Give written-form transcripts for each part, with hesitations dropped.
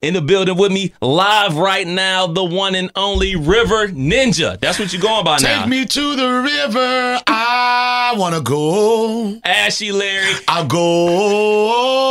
In the building with me live right now, the one and only River Ninja. That's what you're going by now. Take me to the river, I want to go. Ashy Larry. I'll go.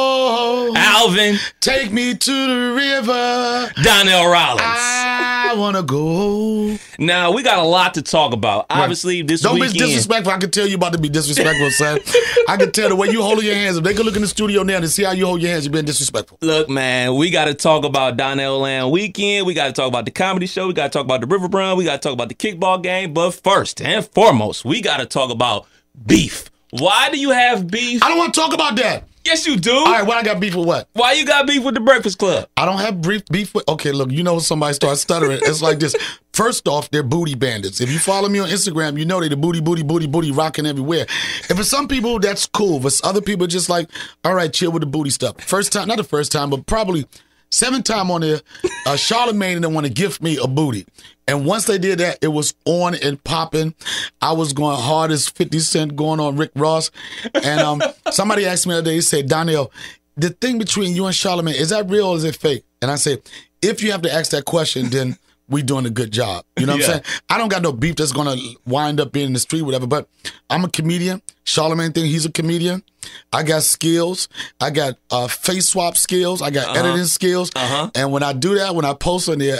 Alvin. Take me to the river. Donnell Rawlings. I want to go. Now, we got a lot to talk about. Obviously, this weekend. Don't be disrespectful. I can tell you about to be disrespectful, son. I can tell the way you holding your hands. If they could look in the studio now and see how you hold your hands, you're being disrespectful. Look, man, we got to talk about Donnell Land Weekend. We got to talk about the comedy show. We got to talk about the River Run. We got to talk about the kickball game. But first and foremost, we got to talk about beef. Why do you have beef? I don't want to talk about that. Yes, you do. All right, why I got beef with what? Why you got beef with the Breakfast Club? I don't have beef with... Okay, look, you know when somebody starts stuttering, it's like this. First off, they're booty bandits. If you follow me on Instagram, you know they're the booty rocking everywhere. And for some people, that's cool. For other people, just like, all right, chill with the booty stuff. First time, not the first time, but probably 7th time on there, Charlamagne and they want to gift me a booty. And once they did that, it was on and popping. I was going hard as 50 Cent going on Rick Ross. And somebody asked me the other day, he said, Donnell, the thing between you and Charlamagne, is that real or is it fake? And I said, if you have to ask that question, then we doing a good job. You know what I'm saying? I don't got no beef that's going to wind up being in the street, whatever, but I'm a comedian. Charlamagne think he's a comedian. I got skills. I got face swap skills. I got editing skills. And when I do that, when I post on there,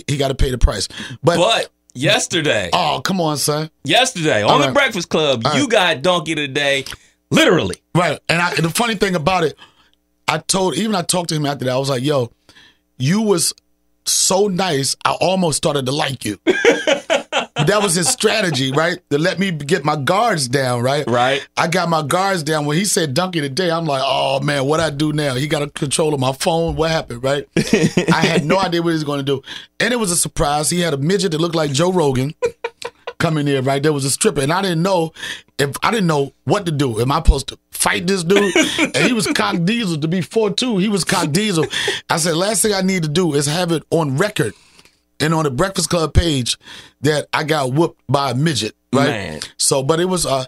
he got to pay the price. But yesterday. Oh, come on, son. Yesterday on the Breakfast Club, you got Donkey of the Day, literally. Right. And the funny thing about it, I talked to him after that. I was like, yo, you was so nice, I almost started to like you. That was his strategy, right? To let me get my guards down, right? Right. I got my guards down. When he said Donkey today, I'm like, oh, man, what I do now? He got a control of my phone. What happened, right? I had no idea what he was going to do. And it was a surprise. He had a midget that looked like Joe Rogan come in there, right? There was a stripper. And I didn't know what to do. Am I supposed to fight this dude? And he was cock diesel to be 4'2". He was cock diesel. I said, last thing I need to do is have it on record and on the Breakfast Club page that I got whooped by a midget, right? Man. So, but it was a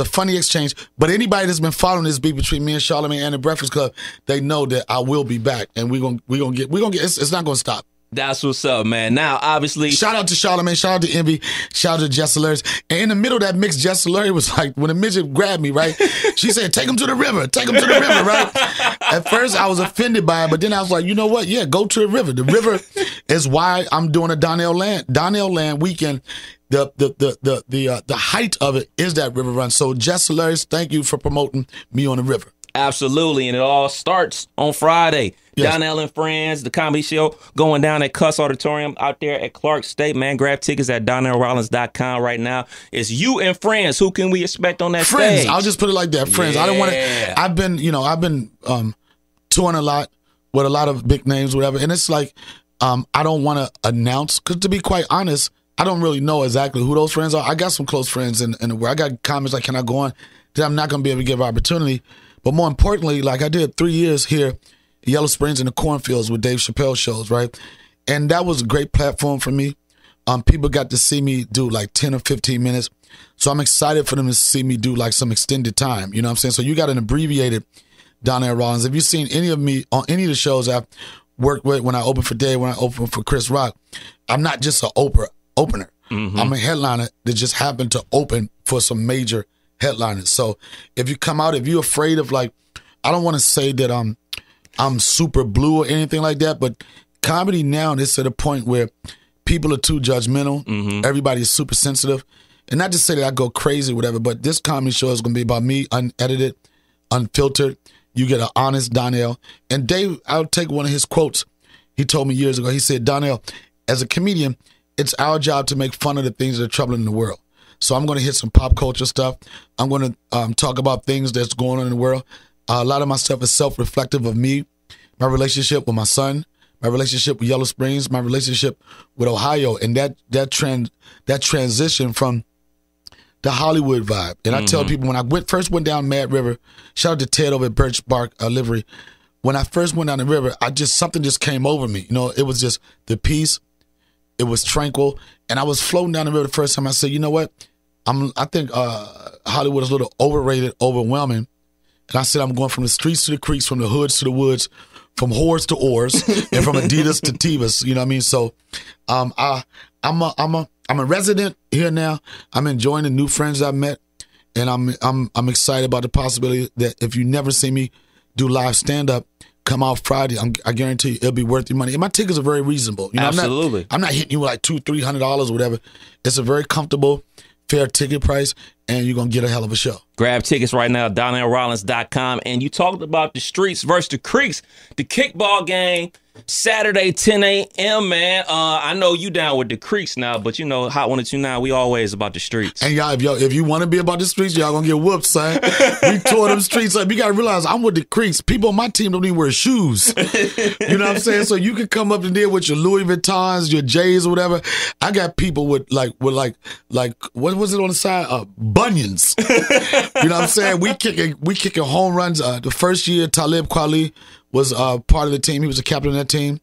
funny exchange. But anybody that's been following this beat between me and Charlamagne and the Breakfast Club, they know that I will be back, and we're gonna get. It's not gonna stop. That's what's up, man. Now, obviously, shout out to Charlamagne, shout out to Envy, shout out to Jess Larry. And in the middle of that mix, Jess Larry was like, when a midget grabbed me, right? She said, "Take him to the river, take him to the river," right? At first, I was offended by it, but then I was like, you know what? Yeah, go to the river. The river is why I'm doing a Donnell Land Weekend. The height of it is that river run. So, Jess Larry, thank you for promoting me on the river. Absolutely, and it all starts on Friday. Yes. Donnell and Friends, the comedy show, going down at Cuss Auditorium out there at Clark State. Man, grab tickets at DonnellRawlings.com right now. It's you and Friends. Who can we expect on that Friends, stage? I'll just put it like that. Friends. Yeah. I don't want to. I've been touring a lot with a lot of big names, whatever. And it's like I don't want to announce, because to be quite honest, I don't really know exactly who those friends are. I got some close friends in the world. I got comments like, "Can I go on?" That I'm not going to be able to give opportunity. But more importantly, like I did 3 years here in Yellow Springs in the cornfields with Dave Chappelle shows, right? And that was a great platform for me. People got to see me do like 10 or 15 minutes. So I'm excited for them to see me do like some extended time. You know what I'm saying? So you got an abbreviated Donnell Rawlings. If you've seen any of me on any of the shows I've worked with, when I opened for Dave, when I opened for Chris Rock, I'm not just an opener. I'm a headliner that just happened to open for some major headliners. So if you come out, if you're afraid of, like, I don't want to say that I'm super blue or anything like that, but comedy now is at a point where people are too judgmental. Everybody is super sensitive. And not to say that I go crazy or whatever, but this comedy show is going to be about me, unedited, unfiltered. You get an honest Donnell. And Dave, I'll take one of his quotes. He told me years ago, he said, Donnell, as a comedian, it's our job to make fun of the things that are troubling the world. So I'm going to hit some pop culture stuff. I'm going to talk about things that's going on in the world. A lot of my stuff is self-reflective of me, my relationship with my son, my relationship with Yellow Springs, my relationship with Ohio, and that transition from the Hollywood vibe. And I tell people, when I first went down Mad River, shout out to Ted over at Birch Bark Livery. When I first went down the river, something just came over me. You know, it was just the peace. It was tranquil. And I was floating down the river the first time. I said, you know what? I think Hollywood is a little overrated, overwhelming. And I said, I'm going from the streets to the creeks, from the hoods to the woods, whores to oars and from Adidas to Tevas. You know what I mean? So, I'm a resident here now. I'm enjoying the new friends I've met, and I'm excited about the possibility that if you never see me do live stand up, come out Friday. I guarantee you it'll be worth your money. And my tickets are very reasonable. You know, Absolutely. I'm not hitting you with like $200-$300 or whatever. It's a very comfortable, fair ticket price, and you're gonna get a hell of a show. Grab tickets right now at DonnellRawlings.com. And you talked about the streets versus the creeks, the kickball game, Saturday 10 a.m. Man, I know you down with the creeks now, but you know Hot 102.9, we always about the streets. And y'all, if you want to be about the streets, y'all gonna get whooped, son. We tore them streets up. You gotta realize I'm with the creeks. People on my team don't even wear shoes. You know what I'm saying? So you can come up in there with your Louis Vuittons, your J's or whatever. I got people with like what was it on the side? Bunions. You know what I'm saying? We kicking home runs. The first year, Talib Kweli was part of the team. He was a captain of that team.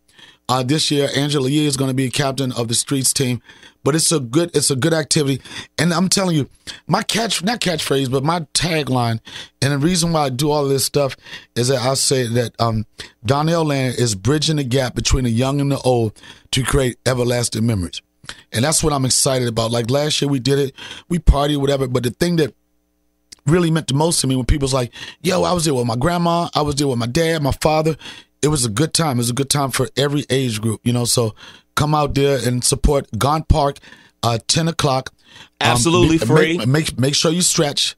This year, Angela Yee is going to be a captain of the streets team. But it's a good activity. And I'm telling you, my not catchphrase, but my tagline, and the reason why I do all this stuff is that I say that Donnell Land is bridging the gap between the young and the old to create everlasting memories. And that's what I'm excited about. Like last year we did it, we partied, whatever. But the thing that really meant the most to me when people's like, yo, I was there with my grandma, I was there with my dad, my father. It was a good time. It was a good time for every age group, you know. So come out there and support Gaunt Park, 10 o'clock. Absolutely free. Make sure you stretch.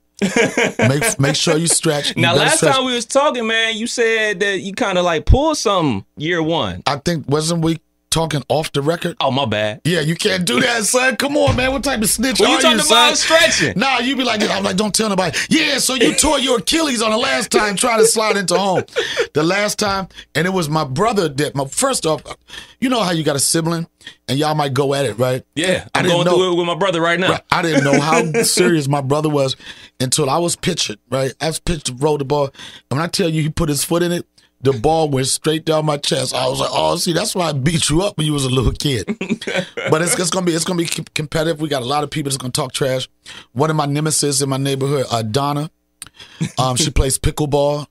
make sure you stretch. Now, last time we was talking, man, you said that you kind of like pulled something year one. I think, wasn't we talking off the record? Oh, my bad. Yeah, you can't do that, son. Come on, man. What type of snitch well, are you talking about stretching? Nah, you be like, I'm like, don't tell nobody. Yeah, so you tore your Achilles on the last time trying to slide into home. The last time, and it was my brother that, first off, you know how you got a sibling and y'all might go at it, right? Yeah, I'm going through it with my brother right now. Right, I didn't know how serious my brother was until I was pitching, right? I was pitched to roll the ball. And when I tell you he put his foot in it, the ball went straight down my chest. I was like, "Oh, see, that's why I beat you up when you was a little kid." But it's gonna be competitive. We got a lot of people that's gonna talk trash. One of my nemesis in my neighborhood, Donna, she plays pickleball.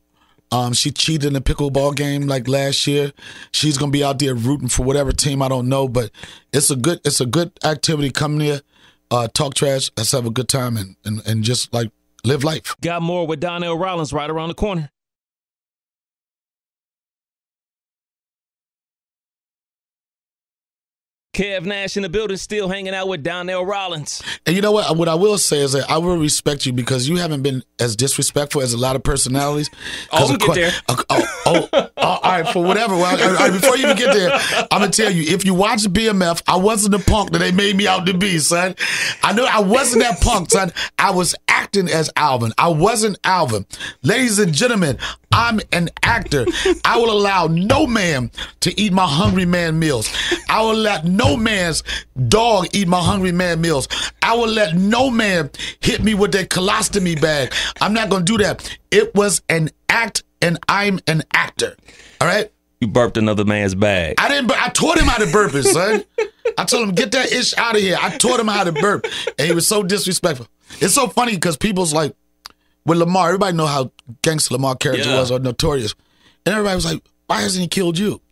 She cheated in the pickleball game like last year. She's gonna be out there rooting for whatever team, I don't know, but it's a good activity. Come there, talk trash. Let's have a good time and just like live life. Got more with Donnell Rawlings right around the corner. Kev Nash in the building, still hanging out with Donnell Rawlings. And you know what? What I will say is that I will respect you because you haven't been as disrespectful as a lot of personalities. Oh, we'll get there. All right, for whatever. Well, before you even get there, I'm going to tell you, if you watch BMF, I wasn't the punk that they made me out to be, son. I know I wasn't that punk, son. I was acting as Alvin. I wasn't Alvin. Ladies and gentlemen, I'm an actor. I will allow no man to eat my hungry man meals. I will let no man's dog eat my hungry man meals. I will let no man hit me with that colostomy bag. I'm not going to do that. It was an act, and I'm an actor. All right? You burped another man's bag. I didn't. I taught him how to burp it, son. I told him, get that ish out of here. I taught him how to burp, and he was so disrespectful. It's so funny because people's like, with Lamar, everybody know how gangster Lamar character was, or Notorious. And everybody was like, why hasn't he killed you?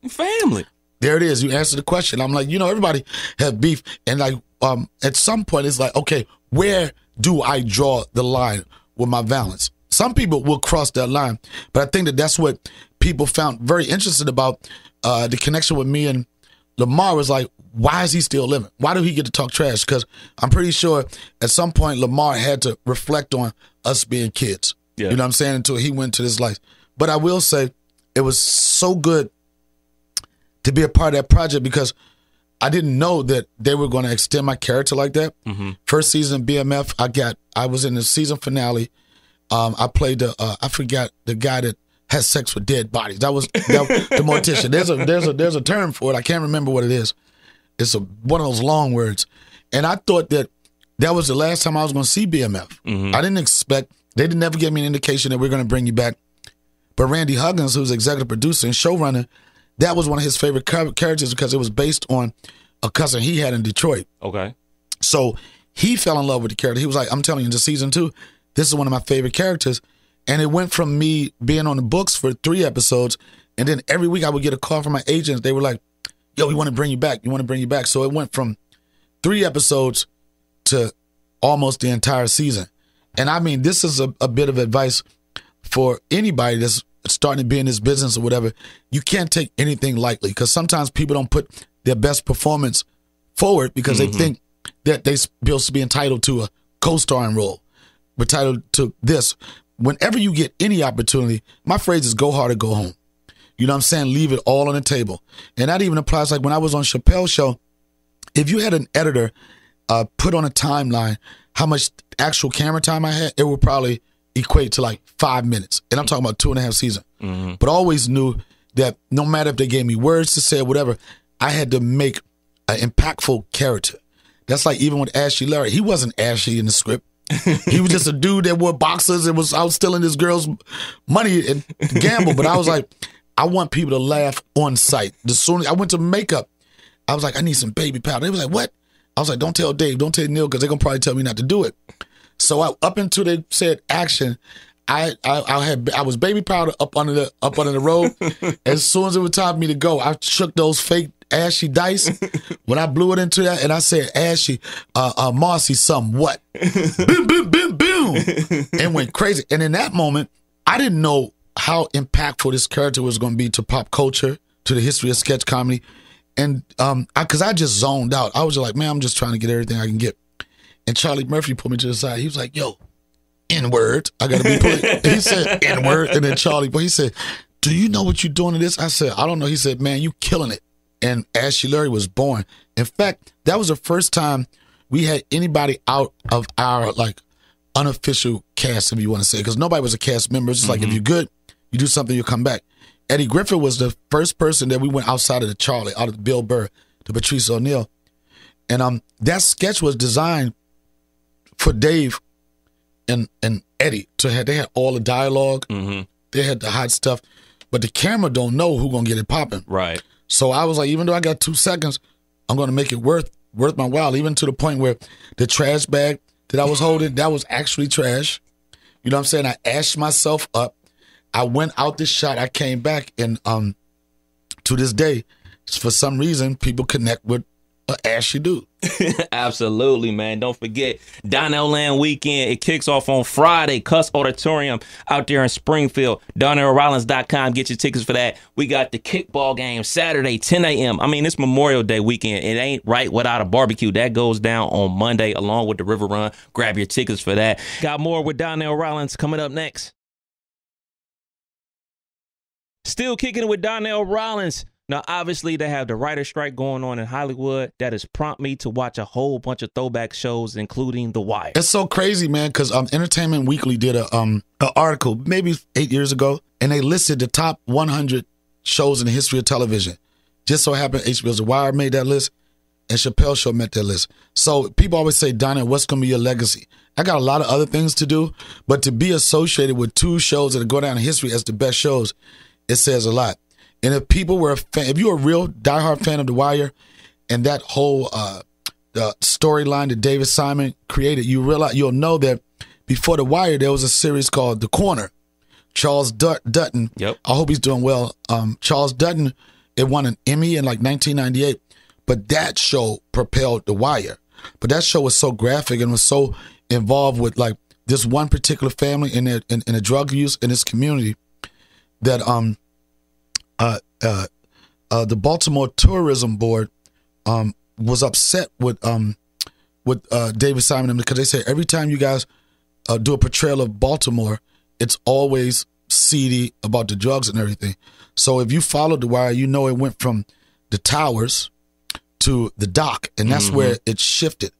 Family. There it is. You answered the question. I'm like, everybody have beef. And like, at some point, it's like, okay, where do I draw the line with my violence? Some people will cross that line. But I think that that's what people found very interesting about the connection with me and Lamar was like, why is he still living? Why do he get to talk trash? Because I'm pretty sure at some point Lamar had to reflect on us being kids. Yeah. You know what I'm saying? Until he went to this life. But I will say it was so good to be a part of that project because I didn't know that they were going to extend my character like that. Mm-hmm. First season BMF, I was in the season finale. I played I forgot the guy that has sex with dead bodies. That was the mortician. There's a term for it. I can't remember what it is. It's one of those long words. And I thought that was the last time I was going to see BMF. Mm-hmm. I didn't expect, they didn't never give me an indication that we're going to bring you back. But Randy Huggins, who's executive producer and showrunner, that was one of his favorite characters because it was based on a cousin he had in Detroit. Okay. So he fell in love with the character. He was like, I'm telling you, in season 2, this is one of my favorite characters. And it went from me being on the books for 3 episodes And then every week I would get a call from my agents. They were like, yo, we want to bring you back. You want to bring you back. So it went from 3 episodes to almost the entire season. And I mean, this is a bit of advice for anybody that's starting to be in this business or whatever. You can't take anything lightly, because sometimes people don't put their best performance forward because they think that they're supposed to be entitled to a co-starring role, entitled to this. Whenever you get any opportunity, my phrase is go hard or go home. You know what I'm saying? Leave it all on the table. And that even applies like when I was on Chappelle's show. If you had an editor put on a timeline how much actual camera time I had, it would probably equate to like 5 minutes. And I'm talking about 2.5 seasons. But I always knew that no matter if they gave me words to say or whatever, I had to make an impactful character. That's like even with Ashy Larry. He wasn't ashy in the script. He was just a dude that wore boxers and was out stealing this girl's money and gamble. But I was like, I want people to laugh on sight. As soon as I went to makeup, I was like, I need some baby powder. They was like, what? I was like, don't tell Dave, don't tell Neil, because they're going to probably tell me not to do it. So up until they said action, I was baby powder up under the robe. As soon as it was time for me to go, I shook those fake ashy dice. When I blew it into that and I said, Ashy, Marcy, somewhat. Boom, boom, boom, boom. And went crazy. And in that moment, I didn't know how impactful this character was going to be to pop culture, to the history of sketch comedy. And because I just zoned out. I was just like, man, I'm just trying to get everything I can get. And Charlie Murphy pulled me to the side. He was like, yo, N-word. I got to be put. He said N-word. And then Charlie, but he said, do you know what you're doing to this? I said, I don't know. He said, man, you killing it. And Ashy Larry was born. In fact, that was the first time we had anybody out of our like unofficial cast, if you want to say, because nobody was a cast member. It's just like, if you're good, you do something, you'll come back. Eddie Griffin was the first person that we went outside of the Charlie, out of Bill Burr to Patrice O'Neal. And that sketch was designed for Dave and Eddie to have. They had all the dialogue. They had the hot stuff. But the camera don't know who gonna get it popping. Right. So I was like, even though I got 2 seconds, I'm gonna make it worth my while, even to the point where the trash bag that I was holding, that was actually trash. You know what I'm saying? I ashed myself up. I went out the shot, I came back, and to this day, for some reason, people connect with an ashy dude. Absolutely, man. Don't forget, Donnell Land Weekend. It kicks off on Friday. Cuss Auditorium out there in Springfield. DonnellRawlings.com. Get your tickets for that. We got the kickball game Saturday, 10 a.m. I mean, it's Memorial Day weekend. It ain't right without a barbecue. That goes down on Monday along with the River Run. Grab your tickets for that. Got more with Donnell Rawlings coming up next. Still kicking it with Donnell Rawlings. Now, obviously, they have the writer's strike going on in Hollywood. That has prompted me to watch a whole bunch of throwback shows, including The Wire. It's so crazy, man, because Entertainment Weekly did an article maybe 8 years ago, and they listed the top 100 shows in the history of television. Just so happened HBO's The Wire made that list, and Chappelle's Show met that list. So people always say, Donnell, what's going to be your legacy? I got a lot of other things to do, but to be associated with 2 shows that go down in history as the best shows, it says a lot. And if people were a fan, if you're a real diehard fan of The Wire and that whole storyline that David Simon created, you'll know that before The Wire, there was a series called The Corner. Charles Dutton. Yep. I hope he's doing well. Charles Dutton, it won an Emmy in like 1998, but that show propelled The Wire. But that show was so graphic and was so involved with like this one particular family and the drug use in this community that the Baltimore Tourism Board was upset with David Simon because they say every time you guys do a portrayal of Baltimore, it's always seedy about the drugs and everything. So if you followed The Wire, you know it went from the towers to the dock, and that's where it shifted.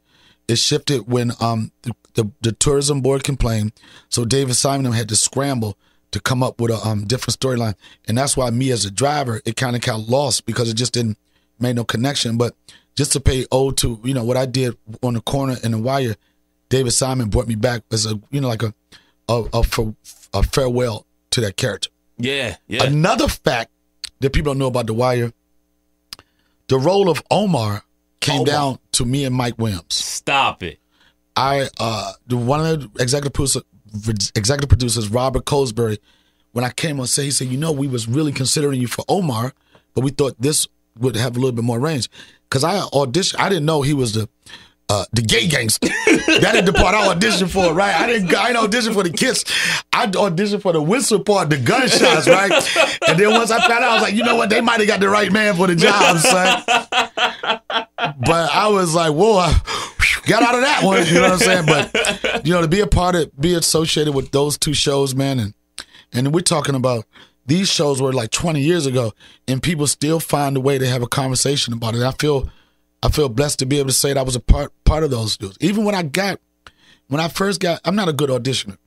It shifted when the tourism board complained, so David Simon had to scramble to come up with a different storyline. And that's why me as a driver, it kind of got lost because it just didn't make no connection. But just to pay ode to, what I did on The Corner and The Wire, David Simon brought me back as a farewell to that character. Yeah. Another fact that people don't know about The Wire, the role of Omar came down to me and Mike Williams. Stop it. One of the executive producers, Robert Colesbury, when I came on set, he said, we was really considering you for Omar, but we thought this would have a little bit more range. Because I auditioned, I didn't know he was the gay gangster. That ain't the part I auditioned for, right? I didn't audition for the kiss. I auditioned for the whistle part, the gunshots, right? And then once I found out, I was like, you know what? They might have got the right man for the job, son. But I was like, whoa, I got out of that one. You know what I'm saying? But, to be a part of, be associated with those two shows, man. And we're talking about, these shows were like 20 years ago, and people still find a way to have a conversation about it. I feel blessed to be able to say that I was a part of those dudes. Even when I first got, I'm not a good auditioner.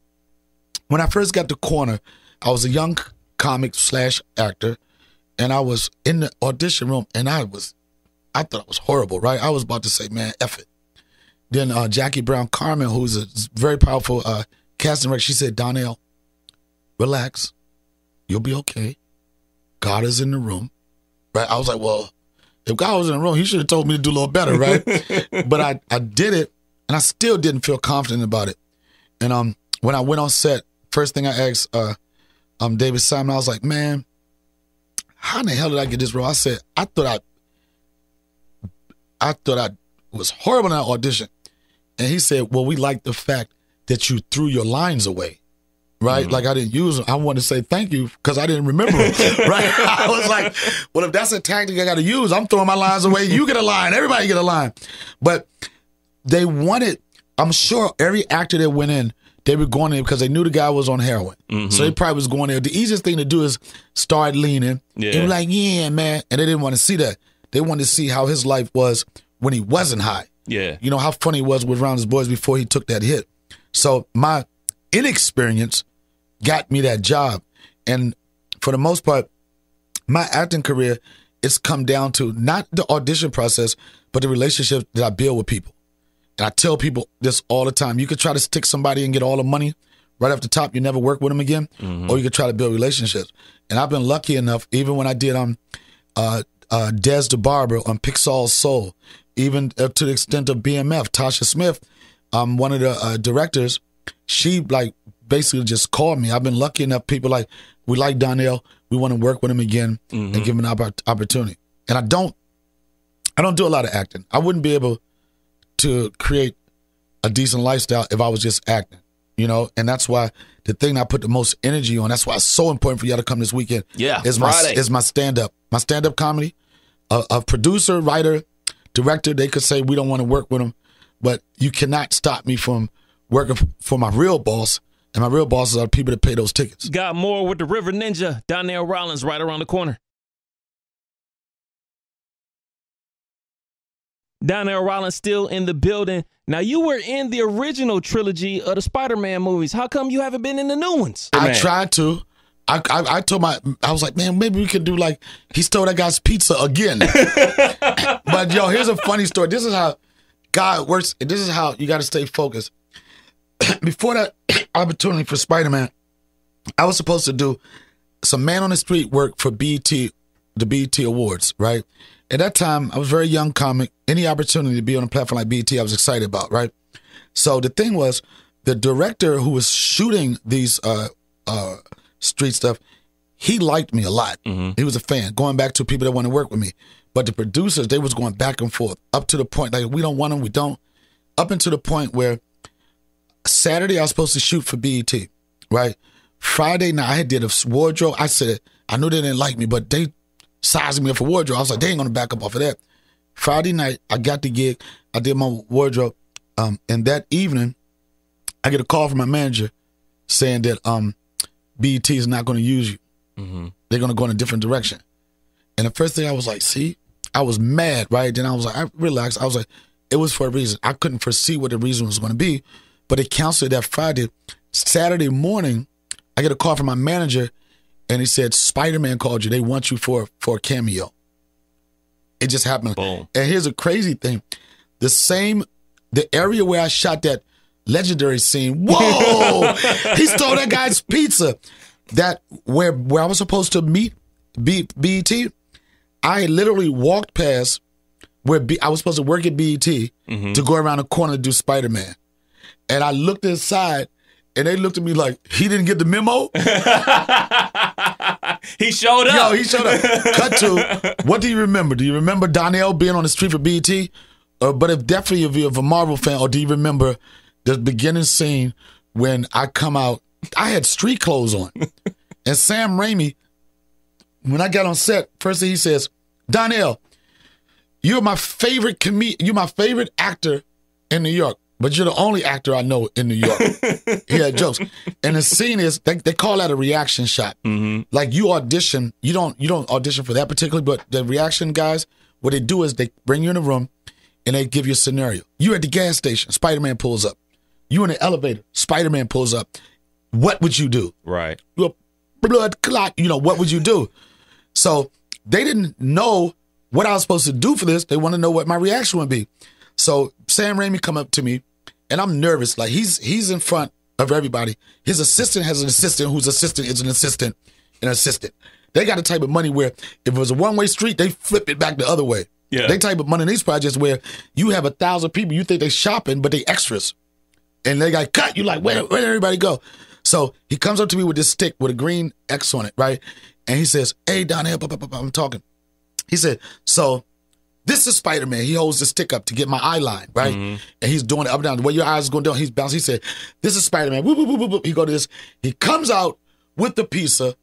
When I first got to Corner, I was a young comic / actor, and I was in the audition room, and I thought it was horrible, right? I was about to say, man, F it. Then Jackie Brown Carmen, who's a very powerful casting director, she said, Donnell, relax. You'll be okay. God is in the room, right? I was like, well, if God was in the room, he should have told me to do a little better, right? But I did it, and I still didn't feel confident about it. And when I went on set, first thing I asked David Simon, I was like, man, how in the hell did I get this role? I said, I thought I was horrible in that audition. And he said, well, we like the fact that you threw your lines away. Right? Mm-hmm. Like I didn't use them. I wanted to say thank you because I didn't remember them. Right? I was like, well, if that's a tactic I got to use, I'm throwing my lines away. You get a line. Everybody get a line. But they wanted, I'm sure every actor that went in, they were going in because they knew the guy was on heroin. Mm-hmm. So they probably was going there. The easiest thing to do is start leaning. Yeah. And be like, yeah, man. And they didn't want to see that. They wanted to see how his life was when he wasn't high. Yeah. You know, how funny he was with Around His Boys before he took that hit. So my inexperience got me that job. And for the most part, my acting career, it's come down to not the audition process, but the relationship that I build with people. And I tell people this all the time. You could try to stick somebody and get all the money right off the top. You never work with them again. Mm-hmm. Or you could try to build relationships. And I've been lucky enough, even when I did Des the Barber on Pixar's Soul, even to the extent of BMF, Tasha Smith, one of the directors, she basically just called me. I've been lucky enough. People we like Donnell. We want to work with him again and give him an opportunity. And I don't do a lot of acting. I wouldn't be able to create a decent lifestyle if I was just acting, and that's why the thing I put the most energy on, that's why it's so important for y'all to come this weekend. Yeah, is my stand-up. My stand-up comedy. A producer, writer, director, they could say we don't want to work with them, but you cannot stop me from working for my real boss. And my real bosses are the people that pay those tickets. Got more with the River Ninja, Donnell Rawlings, right around the corner. Donnell Rawlings still in the building. Now, you were in the original trilogy of the Spider-Man movies. How come you haven't been in the new ones? I tried to. I told I was like, man, maybe we could do he stole that guy's pizza again. But, here's a funny story. This is how God works. And this is how you got to stay focused. Before that opportunity for Spider-Man, I was supposed to do some man on the street work for the BET Awards, right? At that time, I was a very young comic. Any opportunity to be on a platform like BET, I was excited about, right? So the thing was, the director who was shooting these street stuff, he liked me a lot. Mm-hmm. He was a fan, going back to people that want to work with me. But the producers, they was going back and forth, up to the point, we don't want them, we don't. Up until the point where Saturday I was supposed to shoot for BET, right? Friday night I did a wardrobe. I said, I knew they didn't like me, but they sized me up for wardrobe. I was like, they ain't gonna back up off of that. Friday night I got the gig. I did my wardrobe. And that evening I get a call from my manager saying that BET is not gonna use you. Mm-hmm. They're gonna go in a different direction. And the first thing I was like, see, I was mad, right? Then I was like, I relaxed. I was like, it was for a reason. I couldn't foresee what the reason was gonna be. But they canceled that Friday. Saturday morning, I get a call from my manager, and he said, Spider-Man called you. They want you for a cameo. It just happened. Boom. And here's a crazy thing. The area where I shot that legendary scene, whoa, he stole that guy's pizza. That where I was supposed to meet BET, I literally walked past where I was supposed to work at BET to go around the corner to do Spider-Man. And I looked inside, And they looked at me like, he didn't get the memo? He showed up. Yo, he showed up. Cut to, what do you remember? Do you remember Donnell being on the street for BET? But if you're a Marvel fan, or do you remember the beginning scene when I come out, I had street clothes on. And Sam Raimi, when I got on set, first thing he says, Donnell, you're my favorite you're my favorite actor in New York, but you're the only actor I know in New York. He had jokes. And the scene is, they call that a reaction shot. Like you audition, you don't audition for that particularly, but the reaction guys, what they do is they bring you in a room and they give you a scenario. You at the gas station, Spider-Man pulls up. You in the elevator, Spider-Man pulls up. What would you do? Right. You're blood clot, what would you do? So they didn't know what I was supposed to do for this. They want to know what my reaction would be. So Sam Raimi come up to me, and I'm nervous. Like he's in front of everybody. His assistant has an assistant whose assistant is an assistant, an assistant. They got a type of money where if it was a one-way street, they flip it back the other way. Yeah. They type of money in these projects where you have 1,000 people, you think they shopping, but they extras. And they got cut. You like, where did everybody go? So he comes up to me with this stick with a green X on it, right? And he says, hey, Donnell, I'm talking. He said, so this is Spider-Man. He holds the stick up to get my eye line, right? And he's doing it up and down. The way your eyes are going down, he's bouncing. He said, this is Spider-Man. Whoop, whoop, whoop, whoop. He go to this. He comes out with the pizza.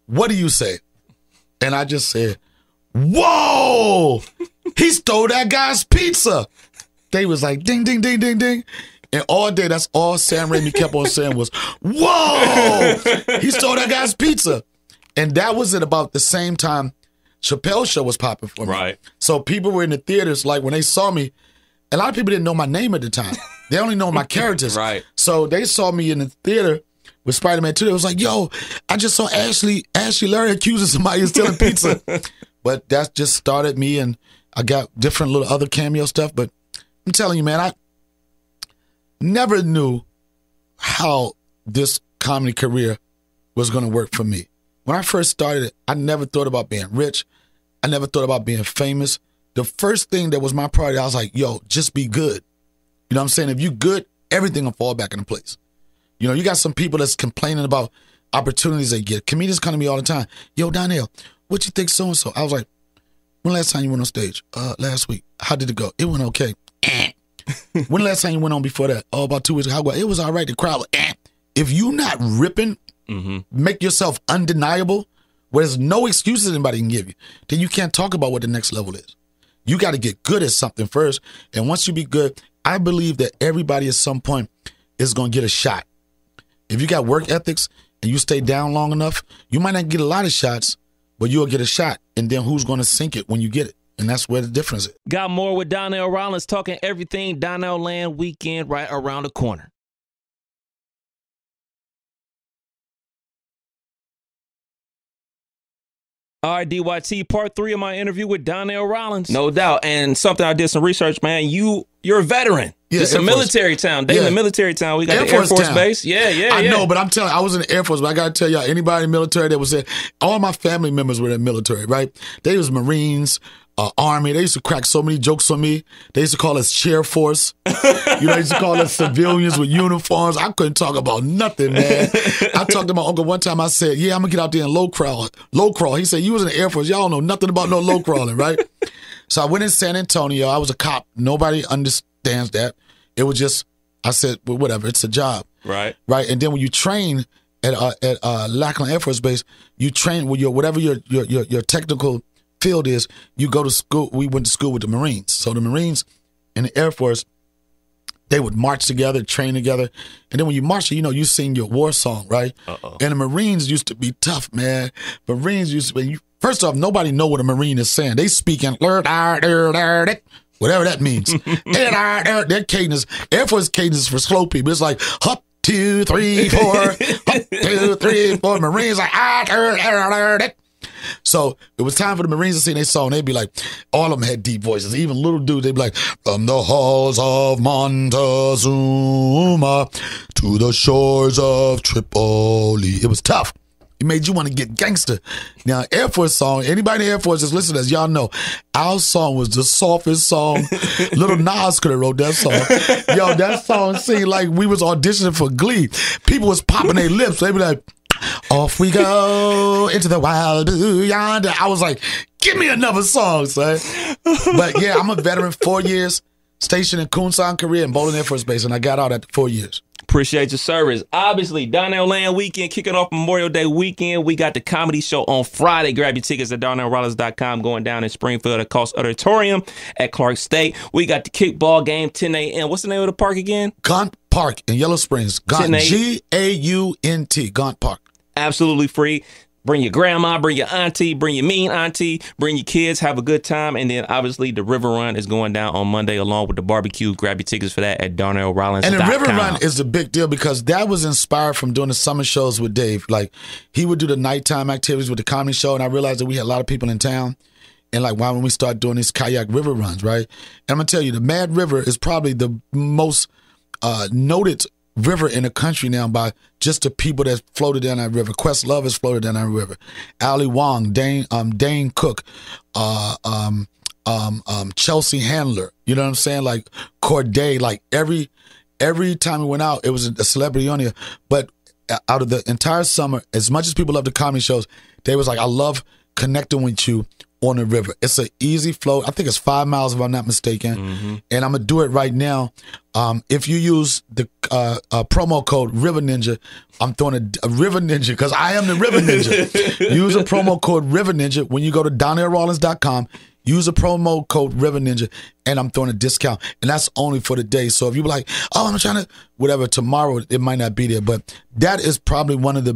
What do you say? And I just said, whoa, he stole that guy's pizza. They was like, ding, ding, ding, ding, ding. And all day, that's all Sam Raimi kept on saying was, whoa, he stole that guy's pizza. And that was at about the same time Chappelle's show was popping for me. Right. So people were in the theaters, like when they saw me, a lot of people didn't know my name at the time. They only know my characters. Right. So they saw me in the theater with Spider-Man 2. It was like, yo, I just saw Ashy Larry accusing somebody of stealing pizza. But that just started me, and I got different little other cameo stuff. But I'm telling you, man, I never knew how this comedy career was going to work for me. When I first started it, I never thought about being rich. I never thought about being famous. The first thing that was my priority, I was like, yo, just be good. You know what I'm saying? If you good, everything will fall back into place. You got some people that's complaining about opportunities they get. Comedians come to me all the time. Yo, Donnell, what you think so-and-so? I was like, when last time you went on stage? Last week. How did it go? It went okay. When last time you went on before that? Oh, about 2 weeks ago. How well? It was all right. The crowd was, If you not ripping, make yourself undeniable, where there's no excuses anybody can give you, then you can't talk about what the next level is. You got to get good at something first. And once you be good, I believe that everybody at some point is going to get a shot. If you got work ethics and you stay down long enough, you might not get a lot of shots, but you'll get a shot. And then who's going to sink it when you get it? And that's where the difference is. Got more with Donnell Rawlings, talking everything Donnell Land Weekend right around the corner. All right, DYT, part 3 of my interview with Donnell Rawlings. No doubt. And something I did some research, man, you're a veteran. Yeah, it's a military town. They in the military town. We got the Air Force base. Yeah. I know, but I'm telling you, I was in the Air Force, but I got to tell y'all, anybody in the military that was there, all my family members were in the military, right? They was Marines, Army. They used to crack so many jokes on me. They used to call us chair force. They used to call us civilians with uniforms. I couldn't talk about nothing, man. I talked to my uncle one time. I said, yeah, I'm going to get out there and low crawl. He said, you was in the Air Force. Y'all don't know nothing about no low crawling, right? So I went in San Antonio. I was a cop. Nobody understands that. It was just, I said, well, whatever. It's a job. Right. Right. And then when you train at Lackland Air Force Base, you train with whatever your technical field is, you go to school. We went to school with the Marines. So the Marines and the Air Force, they would march together, train together. And then when you march, you sing your war song, right? And the Marines used to be tough, man. Marines used to be, first off, nobody know what a Marine is saying. They speak in whatever that means. Their cadence, Air Force cadence for slow people. It's like, up, 2, 3, 4, up, 2, 3, 4. Marines like, so it was time for the Marines to sing their song. They'd be like, all of them had deep voices. Even little dudes, they'd be like, from the halls of Montezuma to the shores of Tripoli. It was tough. It made you want to get gangster. Now, Air Force song, anybody in the Air Force just listen to us, y'all know, our song was the softest song. Little Nas could have wrote that song. Yo, that song seemed like we was auditioning for Glee. People was popping their lips. They be like, off we go into the wild blue yonder. I was like, give me another song, son. But yeah, I'm a veteran, 4 years, stationed in Kunsan, Korea, and Bowling Air Force Base, and I got out after 4 years. Appreciate your service. Obviously, Donnell Land Weekend kicking off Memorial Day weekend. We got the comedy show on Friday. Grab your tickets at DonnellRawlings.com, going down in Springfield at Cost Auditorium at Clark State. We got the kickball game, 10 a.m. What's the name of the park again? Gaunt Park in Yellow Springs. Gaunt, G-A-U-N-T, Gaunt Park. Absolutely free. Bring your grandma, bring your auntie, bring your mean auntie, bring your kids, have a good time. And then obviously the River Run is going down on Monday along with the barbecue. Grab your tickets for that at DonnellRawlings.com. And the River Run is a big deal because that was inspired from doing the summer shows with Dave. Like, he would do the nighttime activities with the comedy show, and I realized that we had a lot of people in town. And like, why when we start doing these kayak river runs, right? And I'm going to tell you, the Mad River is probably the most noted river in the country now by just the people that floated down that river. Questlove has floated down that river. Ali Wong, Dane Cook, Chelsea Handler. You know what I'm saying? Like Corday. Like every time we went out, it was a celebrity on here. But out of the entire summer, as much as people love the comedy shows, they was like, I love connecting with you on the river. It's an easy float. I think it's 5 miles if I'm not mistaken. Mm-hmm. And I'm going to do it right now. If you use the promo code River Ninja, I'm throwing a River Ninja because I am the River Ninja. Use a promo code River Ninja when you go to DonnellRawlings.com. Use a promo code River Ninja, and I'm throwing a discount. And that's only for the day. So if you're like, oh, I'm trying to, whatever, tomorrow it might not be there. But that is probably one of the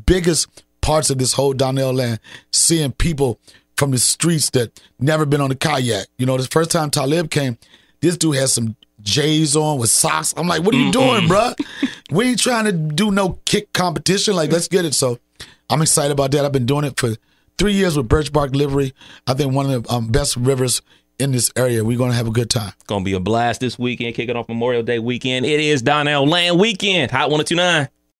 biggest parts of this whole Donnell Land, seeing people from the streets that never been on a kayak. You know, the first time Talib came, this dude had some J's on with socks. I'm like, what are you doing, bruh? We ain't trying to do no kick competition. Like, let's get it. So I'm excited about that. I've been doing it for 3 years with Birch Bark Livery. I think one of the best rivers in this area. We're going to have a good time. It's going to be a blast this weekend, kicking off Memorial Day weekend. It is Donnell Land Weekend. Hot 102.9.